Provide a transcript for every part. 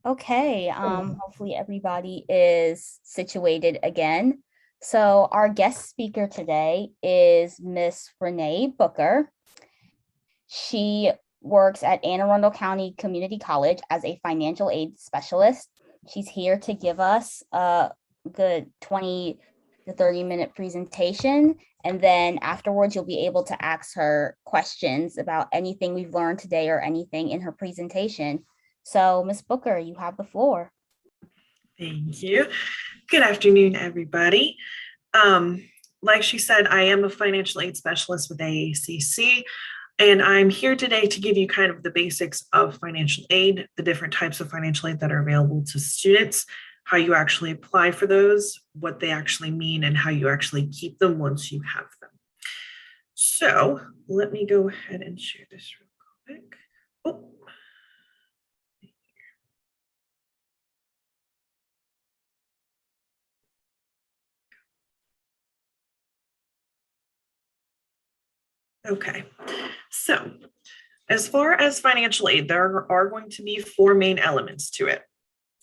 Okay, hopefully everybody is situated again. So our guest speaker today is Miss Renee Booker. She works at Anne Arundel County Community College as a financial aid specialist. She's here to give us a good 20 to 30-minute presentation. And then afterwards, you'll be able to ask her questions about anything we've learned today or anything in her presentation. So, Miss Booker, you have the floor. Thank you. Good afternoon, everybody. Um, like she said, I am a financial aid specialist with AACC, and I'm here today to give you kind of the basics of financial aid, the different types of financial aid that are available to students, how you actually apply for those, what they actually mean, and how you actually keep them once you have them. So let me go ahead and share this real quick. Oh. Okay, so as far as financial aid, there are going to be four main elements to it.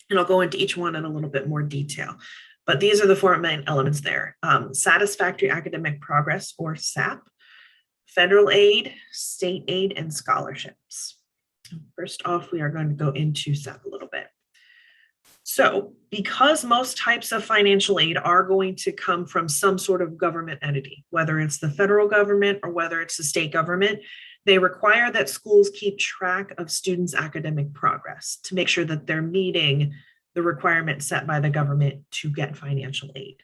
And I'll go into each one in a little bit more detail. But these are the four main elements there. Satisfactory academic progress, or SAP, federal aid, state aid, and scholarships. First off, we are going to go into SAP a little bit. So because most types of financial aid are going to come from some sort of government entity, whether it's the federal government or whether it's the state government, they require that schools keep track of students' academic progress to make sure that they're meeting the requirements set by the government to get financial aid.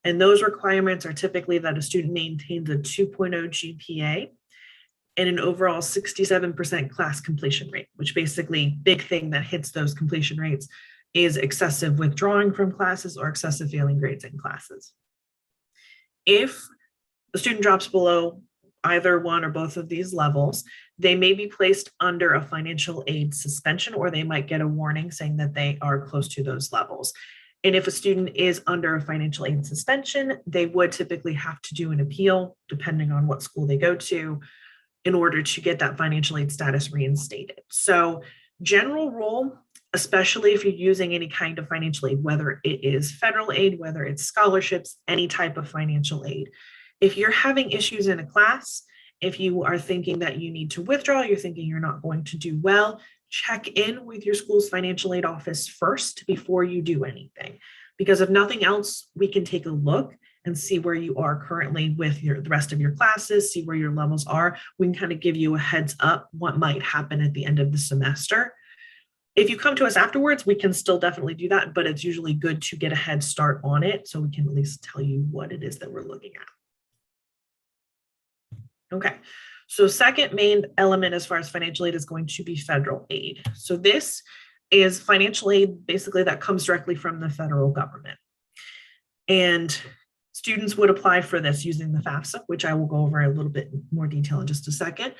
And those requirements are typically that a student maintains a 2.0 GPA and an overall 67% class completion rate, which basically big thing that hits those completion rates is excessive withdrawing from classes or excessive failing grades in classes. If the student drops below either one or both of these levels, they may be placed under a financial aid suspension, or they might get a warning saying that they are close to those levels. And if a student is under a financial aid suspension, they would typically have to do an appeal, depending on what school they go to, in order to get that financial aid status reinstated. So general rule, especially if you're using any kind of financial aid, whether it is federal aid, whether it's scholarships, any type of financial aid. If you're having issues in a class, if you are thinking that you need to withdraw, you're thinking you're not going to do well, check in with your school's financial aid office first before you do anything. Because if nothing else, we can take a look and see where you are currently with the rest of your classes, see where your levels are. We can kind of give you a heads up what might happen at the end of the semester. If you come to us afterwards, we can still definitely do that, but it's usually good to get a head start on it so we can at least tell you what it is that we're looking at. Okay, so second main element as far as financial aid is going to be federal aid. So this is financial aid basically that comes directly from the federal government. And students would apply for this using the FAFSA, which I will go over a little bit more detail in just a second.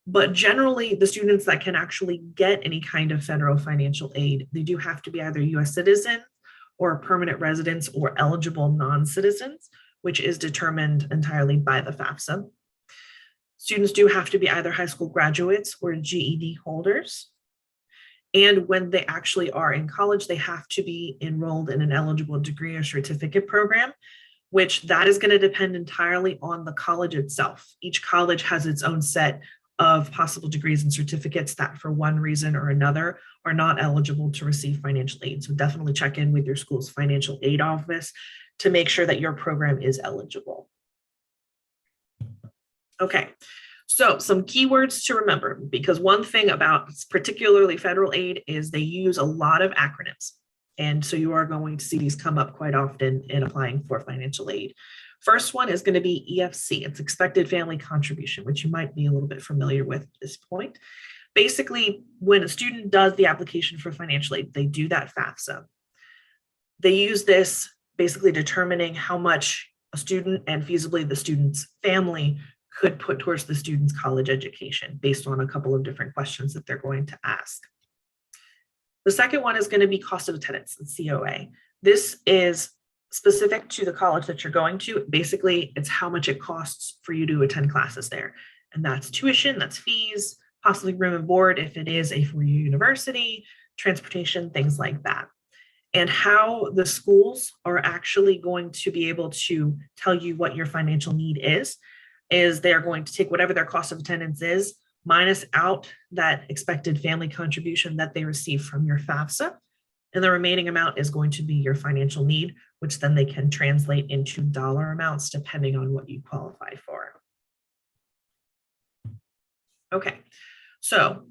But generally, the students that can actually get any kind of federal financial aid, they do have to be either US citizens or permanent residents or eligible non-citizens, which is determined entirely by the FAFSA. Students do have to be either high school graduates or GED holders. And when they actually are in college, they have to be enrolled in an eligible degree or certificate program, which that is going to depend entirely on the college itself. Each college has its own set of possible degrees and certificates that for one reason or another are not eligible to receive financial aid. So definitely check in with your school's financial aid office to make sure that your program is eligible. Okay, so some keywords to remember, because one thing about particularly federal aid is they use a lot of acronyms. And so you are going to see these come up quite often in applying for financial aid. First one is going to be EFC. It's expected family contribution, which you might be a little bit familiar with at this point. Basically, when a student does the application for financial aid, they do that FAFSA. They use this basically determining how much a student and feasibly the student's family could put towards the student's college education based on a couple of different questions that they're going to ask. The second one is going to be cost of attendance, COA. This is specific to the college that you're going to. Basically, it's how much it costs for you to attend classes there. And that's tuition, that's fees, possibly room and board if it is a four-year university, transportation, things like that. And how the schools are actually going to be able to tell you what your financial need is they're going to take whatever their cost of attendance is, minus out that expected family contribution that they receive from your FAFSA. And the remaining amount is going to be your financial need, which then they can translate into dollar amounts depending on what you qualify for. Okay, so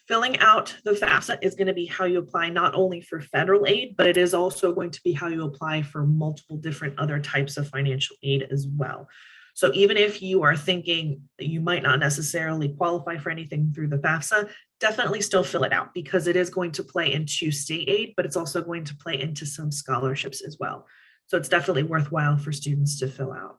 filling out the FAFSA is going to be how you apply not only for federal aid, but it is also going to be how you apply for multiple different other types of financial aid as well. So even if you are thinking that you might not necessarily qualify for anything through the FAFSA, definitely still fill it out because it is going to play into state aid, but it's also going to play into some scholarships as well. So it's definitely worthwhile for students to fill out.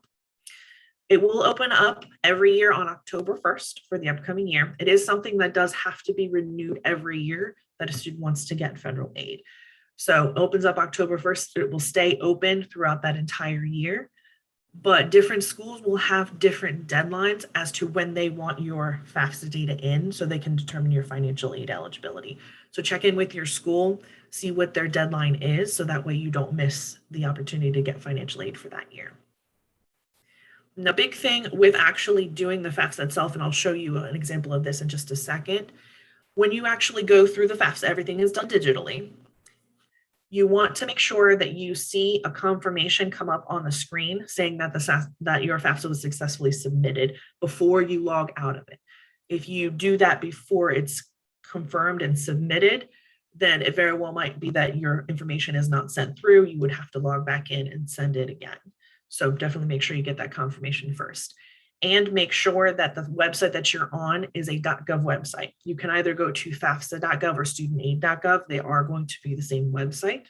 It will open up every year on October 1st for the upcoming year. It is something that does have to be renewed every year that a student wants to get federal aid. So it opens up October 1st. It will stay open throughout that entire year. But different schools will have different deadlines as to when they want your FAFSA data in so they can determine your financial aid eligibility. So check in with your school, see what their deadline is, so that way you don't miss the opportunity to get financial aid for that year. And the big thing with actually doing the FAFSA itself, and I'll show you an example of this in just a second, when you actually go through the FAFSA, everything is done digitally. You want to make sure that you see a confirmation come up on the screen saying that that your FAFSA was successfully submitted before you log out of it. If you do that before it's confirmed and submitted, then it very well might be that your information is not sent through. You would have to log back in and send it again. So definitely make sure you get that confirmation first. And make sure that the website that you're on is a .gov website. You can either go to FAFSA.gov or studentaid.gov. They are going to be the same website,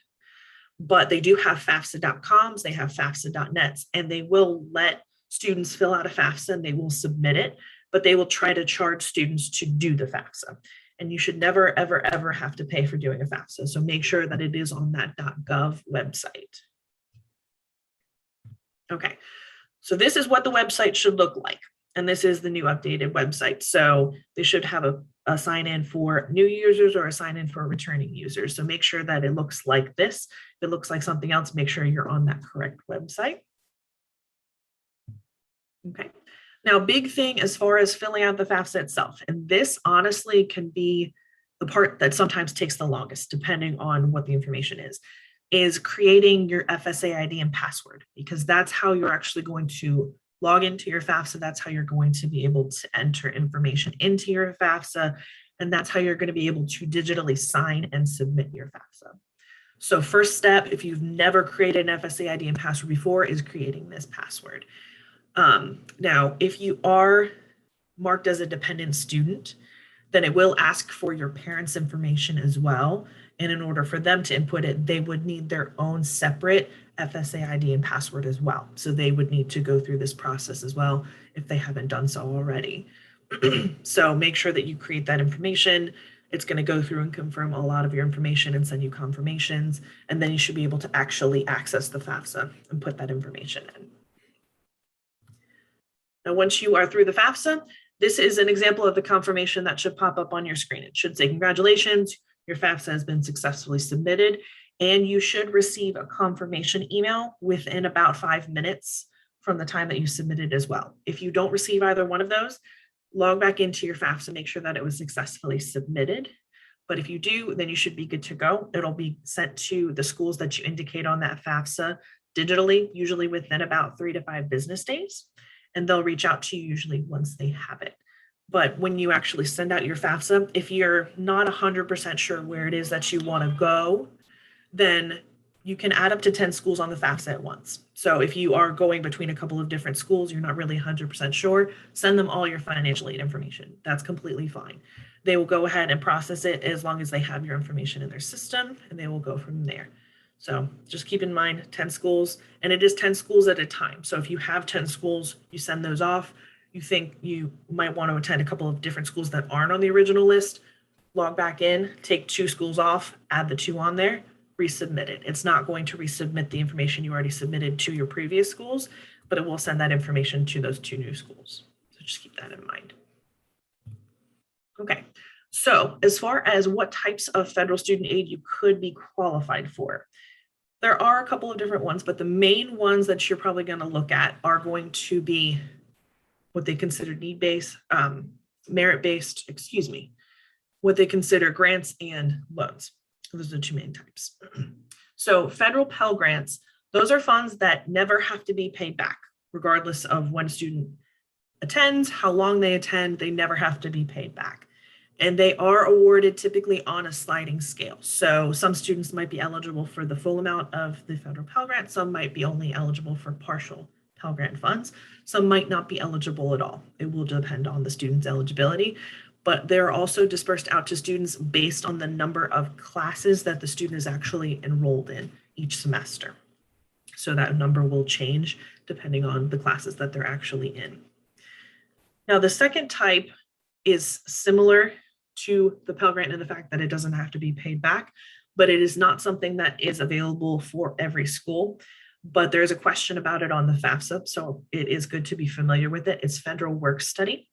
but they do have FAFSA.coms, they have FAFSA.nets, and they will let students fill out a FAFSA and they will submit it, but they will try to charge students to do the FAFSA. And you should never, ever, ever have to pay for doing a FAFSA. So make sure that it is on that .gov website. Okay. So this is what the website should look like. And this is the new updated website. So they should have a sign in for new users or a sign in for returning users. So make sure that it looks like this. If it looks like something else, make sure you're on that correct website. Okay. Now, big thing as far as filling out the FAFSA itself, and this honestly can be the part that sometimes takes the longest, depending on what the information is creating your FSA ID and password, because that's how you're actually going to log into your FAFSA. That's how you're going to be able to enter information into your FAFSA. And that's how you're going to be able to digitally sign and submit your FAFSA. So first step, if you've never created an FSA ID and password before, is creating this password. Now, if you are marked as a dependent student, then it will ask for your parents' information as well. And in order for them to input it, they would need their own separate FSA ID and password as well. So they would need to go through this process as well if they haven't done so already. So make sure that you create that information. It's going to go through and confirm a lot of your information and send you confirmations. And then you should be able to actually access the FAFSA and put that information in. Now, once you are through the FAFSA, this is an example of the confirmation that should pop up on your screen. It should say, congratulations, your FAFSA has been successfully submitted, and you should receive a confirmation email within about 5 minutes from the time that you submitted as well. If you don't receive either one of those, log back into your FAFSA, make sure that it was successfully submitted. But if you do, then you should be good to go. It'll be sent to the schools that you indicate on that FAFSA digitally, usually within about 3 to 5 business days. And they'll reach out to you usually once they have it. But when you actually send out your FAFSA, if you're not 100% sure where it is that you want to go, then you can add up to 10 schools on the FAFSA at once. So if you are going between a couple of different schools, you're not really 100% sure, send them all your financial aid information. That's completely fine. They will go ahead and process it as long as they have your information in their system, and they will go from there. So just keep in mind 10 schools, and it is 10 schools at a time. So if you have 10 schools, you send those off. You think you might want to attend a couple of different schools that aren't on the original list, log back in, take 2 schools off, add the 2 on there, resubmit it. It's not going to resubmit the information you already submitted to your previous schools, but it will send that information to those 2 new schools. So just keep that in mind. Okay, So as far as what types of federal student aid you could be qualified for, there are a couple of different ones, but the main ones that you're probably going to look at are going to be what they consider need-based, merit-based, what they consider grants and loans. Those are the two main types. So federal Pell Grants, those are funds that never have to be paid back, regardless of when a student attends, how long they attend, they never have to be paid back. And they are awarded typically on a sliding scale. So some students might be eligible for the full amount of the federal Pell Grant, some might be only eligible for partial Pell Grant funds, some might not be eligible at all. It will depend on the student's eligibility, but they're also dispersed out to students based on the number of classes that the student is actually enrolled in each semester. So that number will change depending on the classes that they're actually in. Now, the second type is similar to the Pell Grant in the fact that it doesn't have to be paid back, but it is not something that is available for every school. But there's a question about it on the FAFSA, so it is good to be familiar with it. It's federal work study.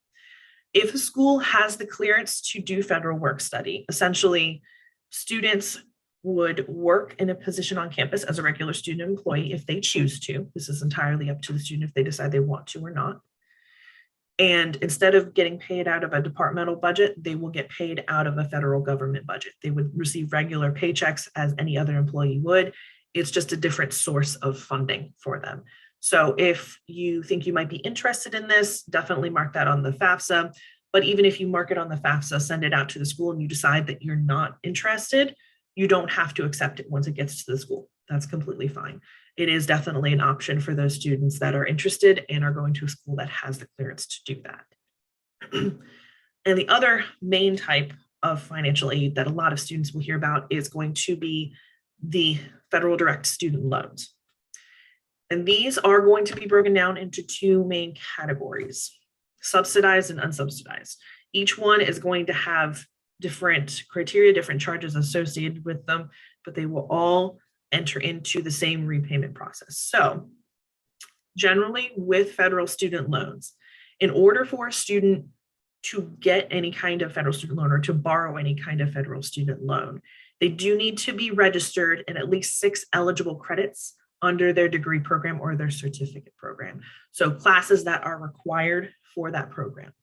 If a school has the clearance to do federal work study, essentially students would work in a position on campus as a regular student employee if they choose to. This is entirely up to the student if they decide they want to or not. And instead of getting paid out of a departmental budget, they will get paid out of a federal government budget. They would receive regular paychecks as any other employee would. It's just a different source of funding for them. So if you think you might be interested in this, definitely mark that on the FAFSA. But even if you mark it on the FAFSA, send it out to the school and you decide that you're not interested, you don't have to accept it once it gets to the school. That's completely fine. It is definitely an option for those students that are interested and are going to a school that has the clearance to do that. And the other main type of financial aid that a lot of students will hear about is going to be the federal direct student loans. And these are going to be broken down into two main categories, subsidized and unsubsidized. Each one is going to have different criteria, different charges associated with them, but they will all enter into the same repayment process. So generally with federal student loans, in order for a student to get any kind of federal student loan or to borrow any kind of federal student loan, they do need to be registered in at least 6 eligible credits under their degree program or their certificate program. So classes that are required for that program.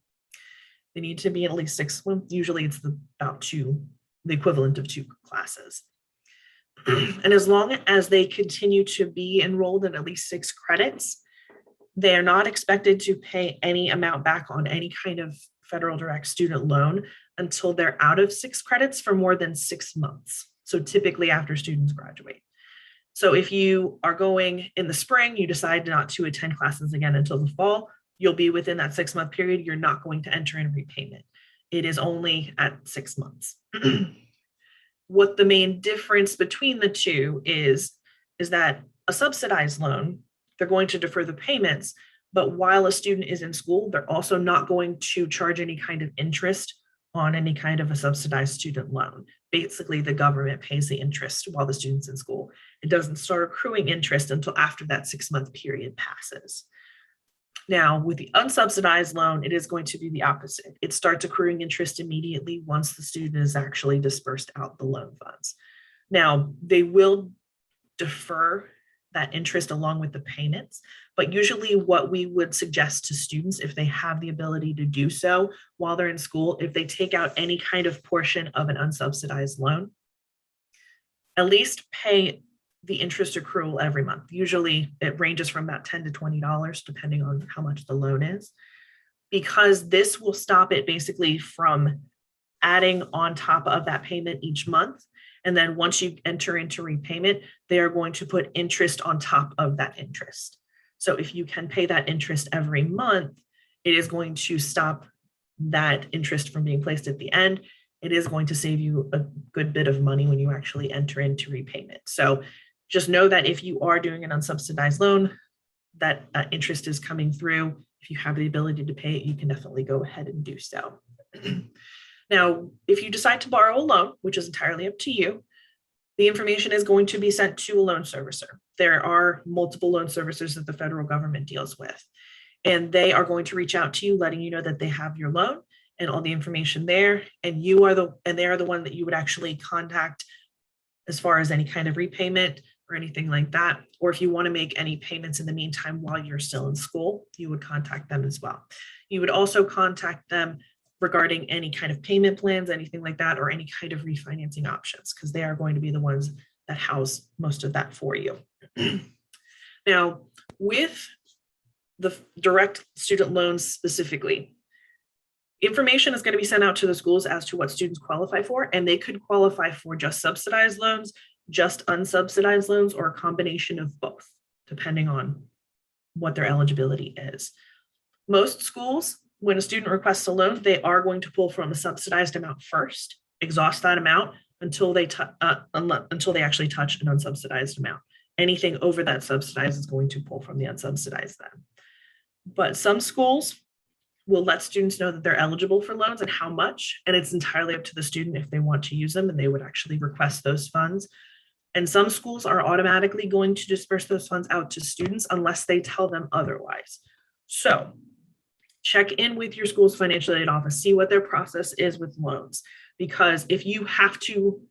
They need to be at least 6, well, usually it's about 2, the equivalent of 2 classes. And as long as they continue to be enrolled in at least 6 credits, they are not expected to pay any amount back on any kind of federal direct student loan until they're out of 6 credits for more than 6 months. So typically after students graduate. So if you are going in the spring, you decide not to attend classes again until the fall, you'll be within that 6-month period. You're not going to enter in repayment. It is only at 6 months. What the main difference between the two is that a subsidized loan, they're going to defer the payments, but while a student is in school, they're also not going to charge any kind of interest on any kind of a subsidized student loan. Basically, the government pays the interest while the student's in school. It doesn't start accruing interest until after that 6-month period passes. Now, with the unsubsidized loan, it is going to be the opposite. It starts accruing interest immediately once the student is actually dispersed out the loan funds. Now, they will defer that interest along with the payments, but usually what we would suggest to students, if they have the ability to do so while they're in school, if they take out any kind of portion of an unsubsidized loan, at least pay the interest accrual every month. Usually it ranges from about $10 to $20, depending on how much the loan is, because this will stop it basically from adding on top of that payment each month. And then once you enter into repayment, they are going to put interest on top of that interest. So if you can pay that interest every month, it is going to stop that interest from being placed at the end. It is going to save you a good bit of money when you actually enter into repayment. So just know that if you are doing an unsubsidized loan, that interest is coming through. If you have the ability to pay it, you can definitely go ahead and do so. Now, if you decide to borrow a loan, which is entirely up to you, the information is going to be sent to a loan servicer. There are multiple loan servicers that the federal government deals with, and they are going to reach out to you, letting you know that they have your loan and all the information there. And they are the one that you would actually contact as far as any kind of repayment or anything like that. Or if you want to make any payments in the meantime while you're still in school, you would contact them as well. You would also contact them regarding any kind of payment plans, anything like that, or any kind of refinancing options, because they are going to be the ones that house most of that for you. Now, with the direct student loans specifically, information is going to be sent out to the schools as to what students qualify for, and they could qualify for just subsidized loans, just unsubsidized loans, or a combination of both, depending on what their eligibility is. Most schools, when a student requests a loan, they are going to pull from a subsidized amount first, exhaust that amount until they actually touch an unsubsidized amount. Anything over that subsidized is going to pull from the unsubsidized then. But some schools will let students know that they're eligible for loans and how much, and it's entirely up to the student if they want to use them, and they would actually request those funds. And some schools are automatically going to disperse those funds out to students unless they tell them otherwise. So check in with your school's financial aid office, see what their process is with loans, because if you have to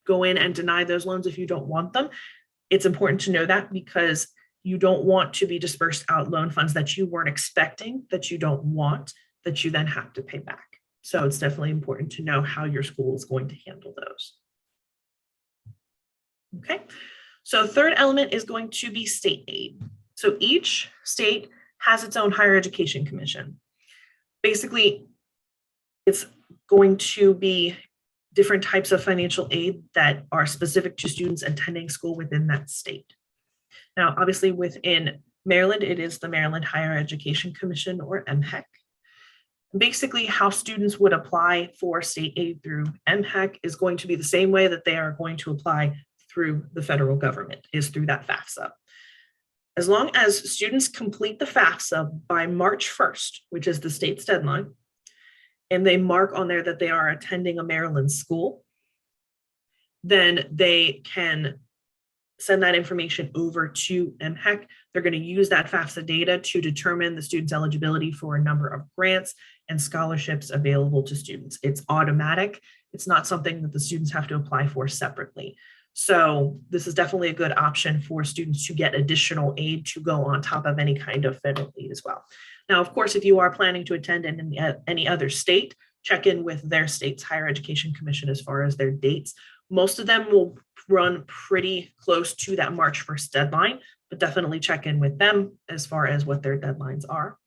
go in and deny those loans if you don't want them, it's important to know that, because you don't want to be dispersed out loan funds that you weren't expecting, that you don't want, that you then have to pay back. So it's definitely important to know how your school is going to handle those. Okay, so third element is going to be state aid. So each state has its own higher education commission. Basically, it's going to be different types of financial aid that are specific to students attending school within that state. Now, obviously within Maryland, it is the Maryland Higher Education Commission, or MHEC. Basically, how students would apply for state aid through MHEC is going to be the same way that they are going to apply through the federal government, is through that FAFSA. As long as students complete the FAFSA by March 1st, which is the state's deadline, and they mark on there that they are attending a Maryland school, then they can send that information over to MHEC. They're going to use that FAFSA data to determine the student's eligibility for a number of grants and scholarships available to students. It's automatic. It's not something that the students have to apply for separately. So this is definitely a good option for students to get additional aid to go on top of any kind of federal aid as well. Now, of course, if you are planning to attend in any other state, check in with their state's higher education commission as far as their dates. Most of them will run pretty close to that March 1st deadline, but definitely check in with them as far as what their deadlines are.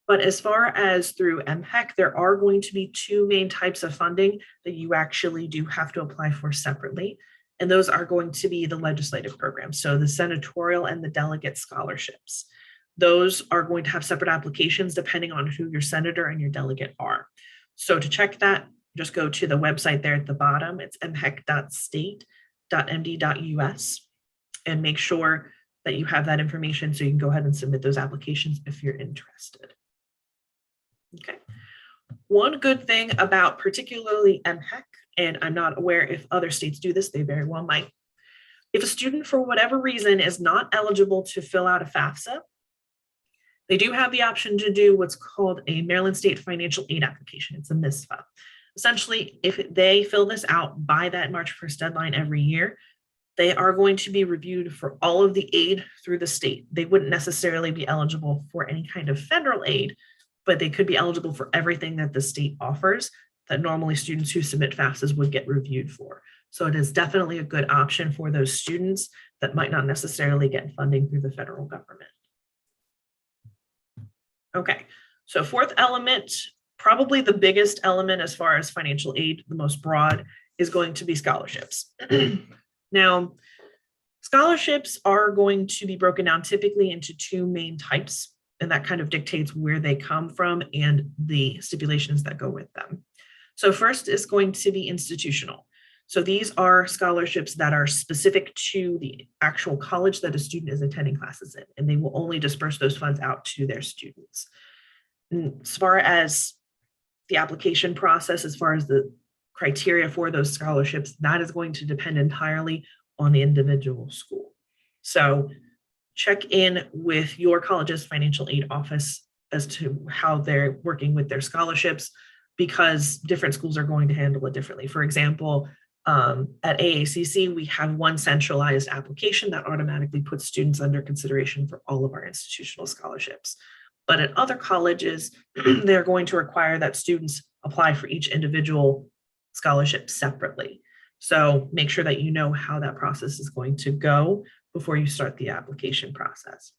But as far as through MHEC, there are going to be two main types of funding that you actually do have to apply for separately. And those are going to be the legislative programs. So the senatorial and the delegate scholarships. Those are going to have separate applications depending on who your senator and your delegate are. So to check that, just go to the website there at the bottom. It's mhec.state.md.us, and make sure that you have that information so you can go ahead and submit those applications if you're interested. Okay. One good thing about particularly MHEC, and I'm not aware if other states do this, they very well might. If a student for whatever reason is not eligible to fill out a FAFSA, they do have the option to do what's called a Maryland State Financial Aid application. It's a MISFA. Essentially, if they fill this out by that March 1st deadline every year, they are going to be reviewed for all of the aid through the state. They wouldn't necessarily be eligible for any kind of federal aid, but they could be eligible for everything that the state offers that normally students who submit FAFSAs would get reviewed for. So it is definitely a good option for those students that might not necessarily get funding through the federal government. Okay, so fourth element, probably the biggest element as far as financial aid, the most broad, is going to be scholarships. Now, scholarships are going to be broken down typically into two main types, and that kind of dictates where they come from and the stipulations that go with them. So first is going to be institutional. So these are scholarships that are specific to the actual college that a student is attending classes in, and they will only disperse those funds out to their students. And as far as the application process, as far as the criteria for those scholarships, that is going to depend entirely on the individual school. So check in with your college's financial aid office as to how they're working with their scholarships. because different schools are going to handle it differently. For example, at AACC, we have one centralized application that automatically puts students under consideration for all of our institutional scholarships. But at other colleges, they're going to require that students apply for each individual scholarship separately. So make sure that you know how that process is going to go before you start the application process.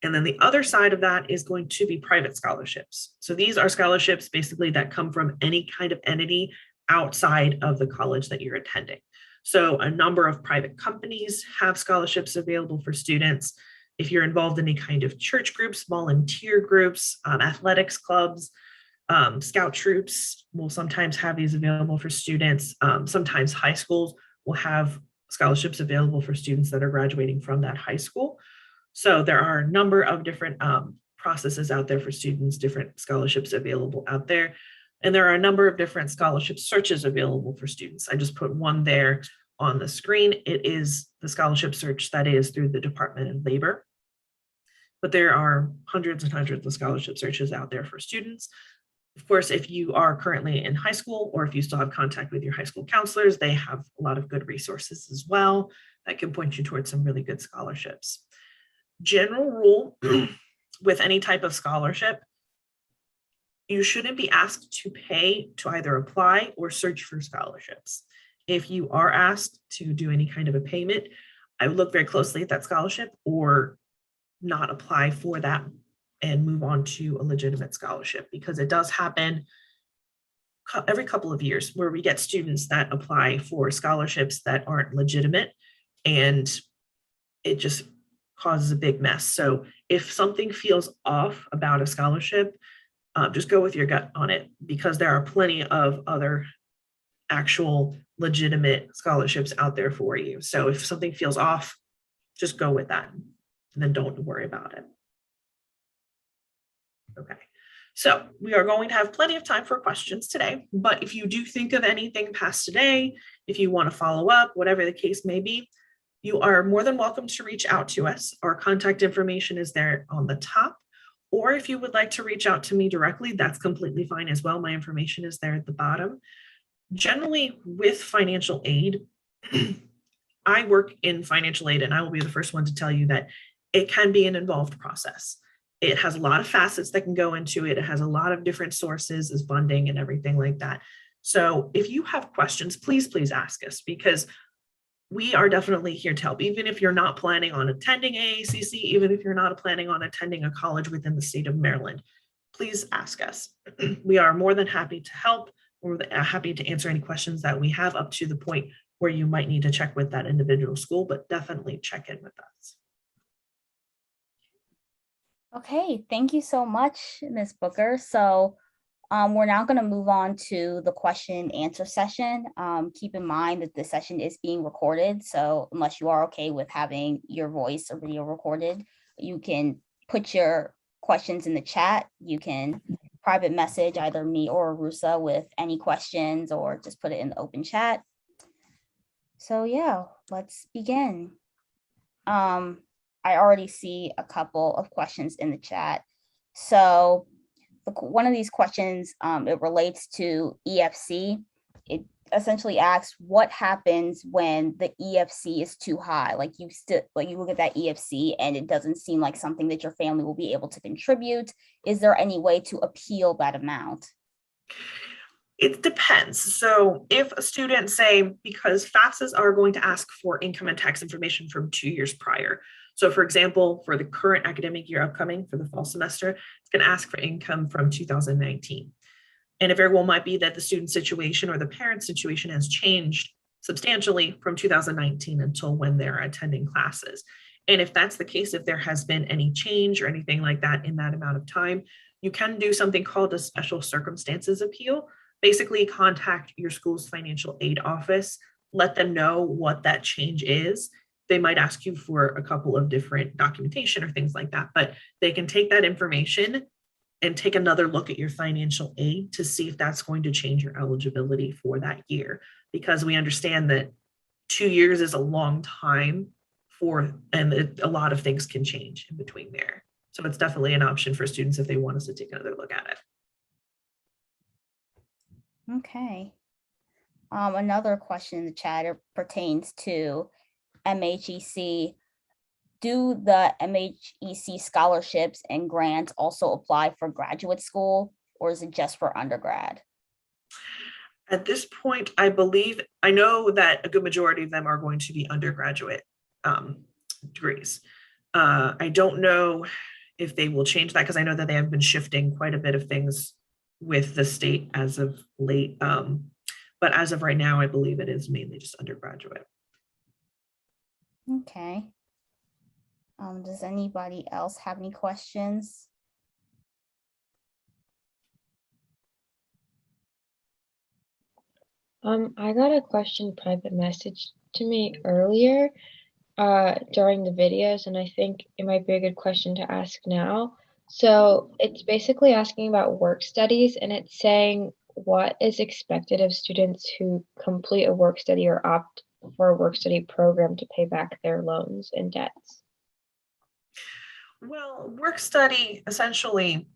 And then the other side of that is going to be private scholarships. So these are scholarships basically that come from any kind of entity outside of the college that you're attending. So a number of private companies have scholarships available for students. If you're involved in any kind of church groups, volunteer groups, athletics clubs, scout troops will sometimes have these available for students. Sometimes high schools will have scholarships available for students that are graduating from that high school. So there are a number of different processes out there for students, different scholarships available out there. And there are a number of different scholarship searches available for students. I just put one there on the screen. It is the scholarship search that is through the Department of Labor. But there are hundreds and hundreds of scholarship searches out there for students. Of course, if you are currently in high school or if you still have contact with your high school counselors, they have a lot of good resources as well that can point you towards some really good scholarships. General rule with any type of scholarship, you shouldn't be asked to pay to either apply or search for scholarships. If you are asked to do any kind of a payment, I would look very closely at that scholarship or not apply for that and move on to a legitimate scholarship, because it does happen every couple of years where we get students that apply for scholarships that aren't legitimate, and it just causes a big mess. So if something feels off about a scholarship, just go with your gut on it, because there are plenty of other actual legitimate scholarships out there for you. So if something feels off, just go with that and then don't worry about it. Okay, so we are going to have plenty of time for questions today, but if you do think of anything past today, if you want to follow up, whatever the case may be, you are more than welcome to reach out to us. Our contact information is there on the top, or if you would like to reach out to me directly, that's completely fine as well. My information is there at the bottom. Generally, with financial aid, I work in financial aid, and I will be the first one to tell you that it can be an involved process. It has a lot of facets that can go into it. It has a lot of different sources as funding and everything like that. So if you have questions, please ask us, because we are definitely here to help. Even if you're not planning on attending AACC, even if you're not planning on attending a college within the state of Maryland, please ask us. We are more than happy to help. We're happy to answer any questions that we have, up to the point where you might need to check with that individual school, but definitely check in with us. Okay, thank you so much, Ms. Booker. So we're now going to move on to the question and answer session. Keep in mind that this session is being recorded. So unless you are okay with having your voice or video recorded, you can put your questions in the chat. You can private message either me or Arusa with any questions, or just put it in the open chat. So yeah, let's begin. I already see a couple of questions in the chat. So one of these questions, it relates to EFC. It essentially asks, what happens when the EFC is too high? Like you look at that EFC and it doesn't seem like something that your family will be able to contribute. Is there any way to appeal that amount? It depends. So if a student, say, because FAFSAs are going to ask for income and tax information from 2 years prior. So for example, for the current academic year upcoming for the fall semester, it's going to ask for income from 2019. And it very well might be that the student situation or the parent situation has changed substantially from 2019 until when they're attending classes. And if that's the case, if there has been any change or anything like that in that amount of time, you can do something called a special circumstances appeal. Basically, contact your school's financial aid office, let them know what that change is. They might ask you for a couple of different documentation or things like that, but they can take that information and take another look at your financial aid to see if that's going to change your eligibility for that year, because we understand that 2 years is a long time and a lot of things can change in between there. So it's definitely an option for students if they want us to take another look at it. Okay. Another question in the chat pertains to MHEC. Do the MHEC scholarships and grants also apply for graduate school, or is it just for undergrad? At this point, I know that a good majority of them are going to be undergraduate degrees. I don't know if they will change that because I know that they have been shifting quite a bit of things with the state as of late. But as of right now, I believe it is mainly just undergraduate. Okay. Does anybody else have any questions? I got a question private message to me earlier during the videos, and I think it might be a good question to ask now. So it's basically asking about work studies, and it's saying what is expected of students who complete a work study or opt for a work study program to pay back their loans and debts. Well, work study essentially,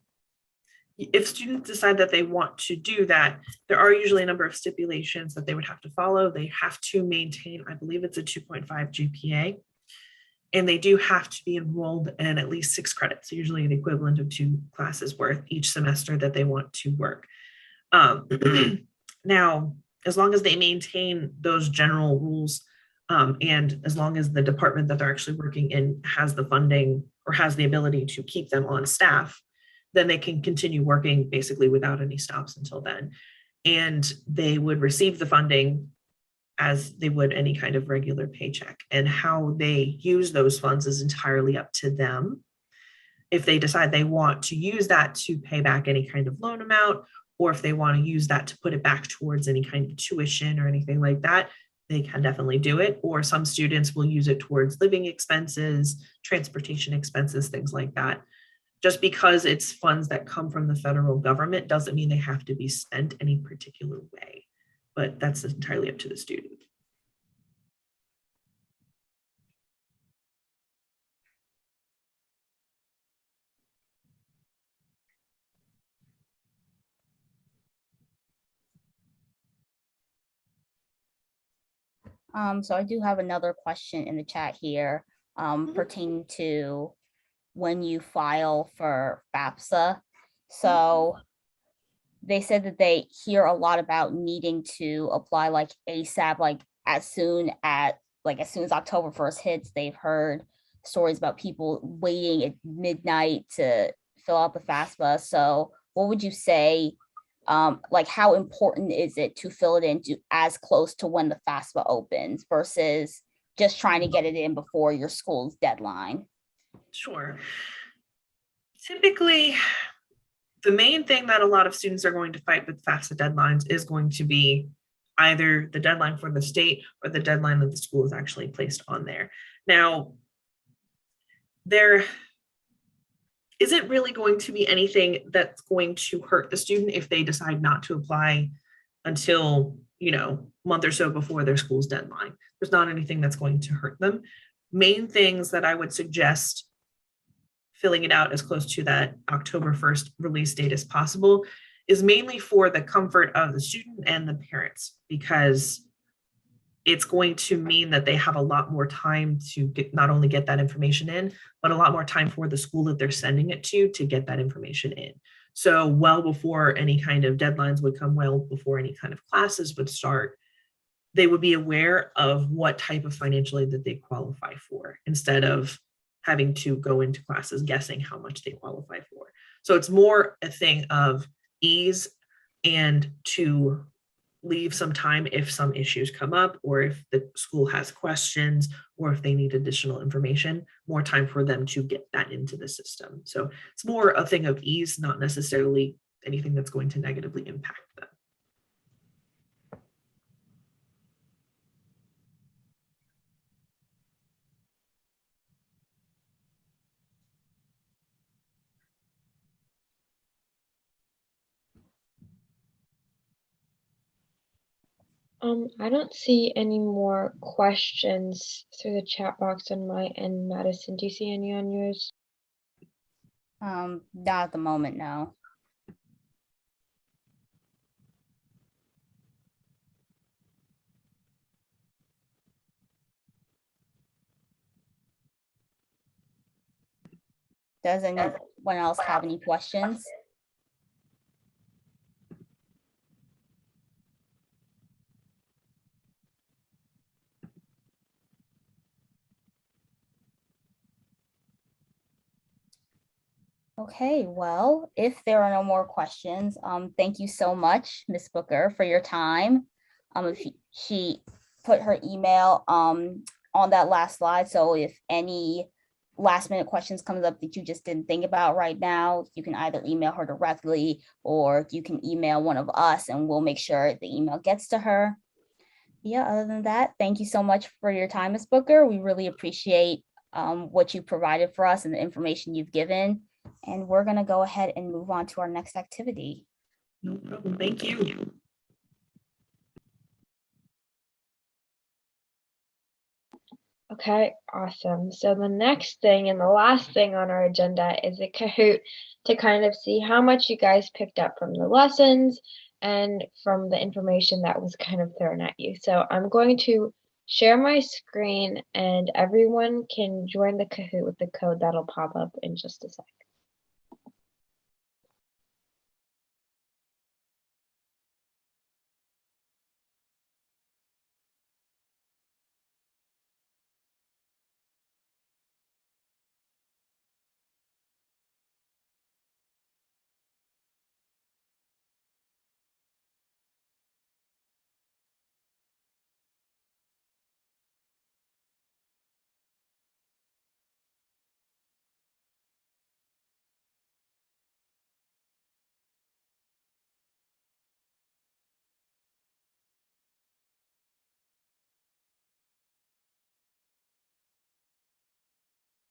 if students decide that they want to do that, there are usually a number of stipulations that they would have to follow. They have to maintain, I believe it's a 2.5 GPA, and they do have to be enrolled in at least 6 credits, usually the equivalent of 2 classes worth each semester that they want to work. Now, as long as they maintain those general rules, and as long as the department that they're actually working in has the funding or has the ability to keep them on staff, then they can continue working basically without any stops until then. And they would receive the funding as they would any kind of regular paycheck. And how they use those funds is entirely up to them. If they decide they want to use that to pay back any kind of loan amount, or if they want to use that to put it back towards any kind of tuition or anything like that, they can definitely do it. Or some students will use it towards living expenses, transportation expenses, things like that. Just because it's funds that come from the federal government doesn't mean they have to be spent any particular way, but that's entirely up to the student. So I do have another question in the chat here pertaining to when you file for FAFSA. So they said that they hear a lot about needing to apply like ASAP, like as soon as October 1st hits. They've heard stories about people waiting at midnight to fill out the FAFSA. So what would you say, like how important is it to fill it in as close to when the FAFSA opens versus just trying to get it in before your school's deadline? Sure. Typically, the main thing that a lot of students are going to fight with FAFSA deadlines is going to be either the deadline for the state or the deadline that the school is actually placed on there. Now, there isn't really going to be anything that's going to hurt the student if they decide not to apply until, a month or so before their school's deadline. There's not anything that's going to hurt them. Main things that I would suggest filling it out as close to that October 1st release date as possible is mainly for the comfort of the student and the parents, because it's going to mean that they have a lot more time to not only get that information in, but a lot more time for the school that they're sending it to get that information in. So well before any kind of deadlines would come, well before any kind of classes would start, they would be aware of what type of financial aid that they qualify for, instead of having to go into classes guessing how much they qualify for. So it's more a thing of ease and to leave some time if some issues come up, or if the school has questions, or if they need additional information, more time for them to get that into the system. So it's more a thing of ease, not necessarily anything that's going to negatively impact them. I don't see any more questions through the chat box on my end. Madison, do you see any on yours? Not at the moment, no. Does anyone else have any questions? Okay, well, if there are no more questions, thank you so much, Ms. Booker, for your time. If she put her email on that last slide, so if any last minute questions comes up that you just didn't think about right now, you can either email her directly or you can email one of us and we'll make sure the email gets to her. Yeah, other than that, thank you so much for your time, Ms. Booker. We really appreciate what you provided for us and the information you've given. And we're going to go ahead and move on to our next activity. No problem. Thank you. Okay, awesome. So the next thing and the last thing on our agenda is a Kahoot to kind of see how much you guys picked up from the lessons and from the information that was kind of thrown at you. So I'm going to share my screen and everyone can join the Kahoot with the code that'll pop up in just a sec.